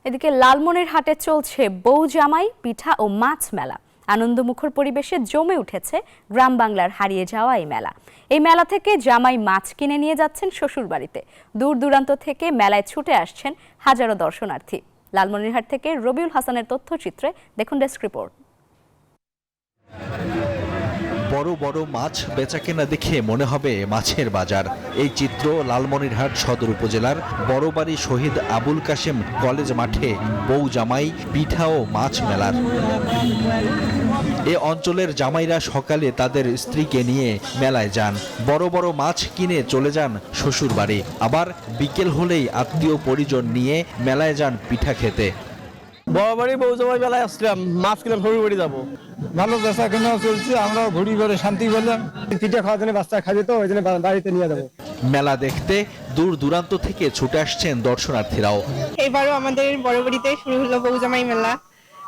এদিকে লালমনিরহাটে চলছে বউ জামাই পিঠা ও মাছ মেলা। আনন্দমুখর পরিবেশে জমে উঠেছে গ্রাম বাংলার হারিয়ে যাওয়া এই মেলা। এই মেলা থেকে জামাই মাছ কিনে নিয়ে যাচ্ছেন শ্বশুরবাড়িতে। দূর দূরান্ত থেকে মেলায় ছুটে আসছেন হাজারো দর্শনার্থী। লালমনিরহাট থেকে রবিউল হাসানের তথ্যচিত্রে দেখুন ডেস্ক রিপোর্ট। বড় বড় মাছ বেচাকেনা দেখে মনে হবে মাছের বাজার। এই চিত্র লালমনিরহাট সদর উপজেলার বড়বাড়ি শহীদ আবুল কাশেম কলেজ মাঠে বউ জামাই পিঠা ও মাছ মেলার। এ অঞ্চলের জামাইরা সকালে তাদের স্ত্রীকে নিয়ে মেলায় যান, বড় বড় মাছ কিনে চলে যান শ্বশুর বাড়ি। আবার বিকেল হলেই আত্মীয় পরিজন নিয়ে মেলায় যান পিঠা খেতে। বড়বাড়ি বউ জামাই মেলায় আসলাম, মাছ কিনে শ্বশুর বাড়ি যাবো। ভালো বেচা কেনা চলছে, আমরাও ঘুরি করে শান্তি পেলাম। পিঠা খাওয়ার জন্য বাচ্চা খাবে তো ওই জন্য বাড়িতে নিয়ে যাবো। মেলা দেখতে দূর দূরান্ত থেকে ছুটে আসছেন দর্শনার্থীরাও। এবারও আমাদের বড়বাড়িতে শুরু হলো বউ জামাই মেলা,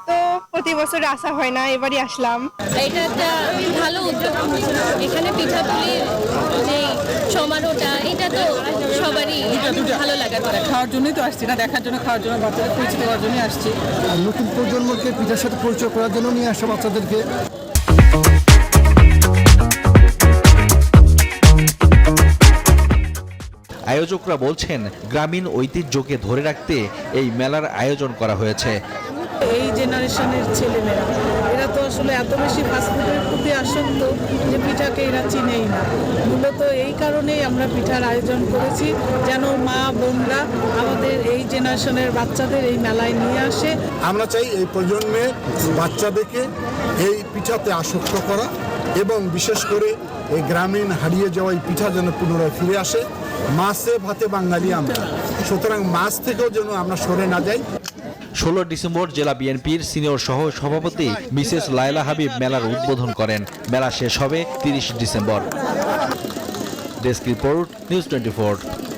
তো প্রতি বছর আসা হয় না, এবারই আসলাম। এটা একটা ভালো উদ্যোগ। এখানে পিঠাপুলির যে সমারোহটা, এটা তো সবারই ভালো লাগার কথা। খাওয়ার জন্যই তো আসছি, না দেখার জন্য, খাওয়ার জন্য, বাচ্চাদের পরিচিত করার জন্যই আসছি। নতুন প্রজন্মকে পিঠার সাথে পরিচয় করার জন্য নিয়ে আসা বাচ্চাদেরকে। আয়োজকরা বলছেন গ্রামীণ ঐতিহ্যকে ধরে রাখতে এই মেলার আয়োজন করা হয়েছে। এই জেনারেশনের ছেলেমেয়েরা এরা তো আসলে এত বেশি ফাস্টফুডের প্রতি আসক্ত যে পিঠাকে এরা চিনেই না। মূলত এই কারণেই আমরা পিঠার আয়োজন করেছি, যেন মা বোনরা আমাদের এই জেনারেশনের বাচ্চাদের এই মেলায় নিয়ে আসে। আমরা চাই এই প্রজন্মের বাচ্চাদেরকে এই পিঠাতে আসক্ত করা এবং বিশেষ করে এই গ্রামীণ হারিয়ে যাওয়া এই পিঠা যেন পুনরায় ফিরে আসে। মাছে ভাতে বাঙালি আমরা, সুতরাং মাছ থেকেও যেন আমরা সরে না যাই। 16 ডিসেম্বর জেলা বিএনপির সিনিয়র সহ সভাপতি মিসেস লায়লা হাবিব মেলার উদ্বোধন করেন। মেলা শেষ হবে 30 ডিসেম্বর। Desk report, news 24।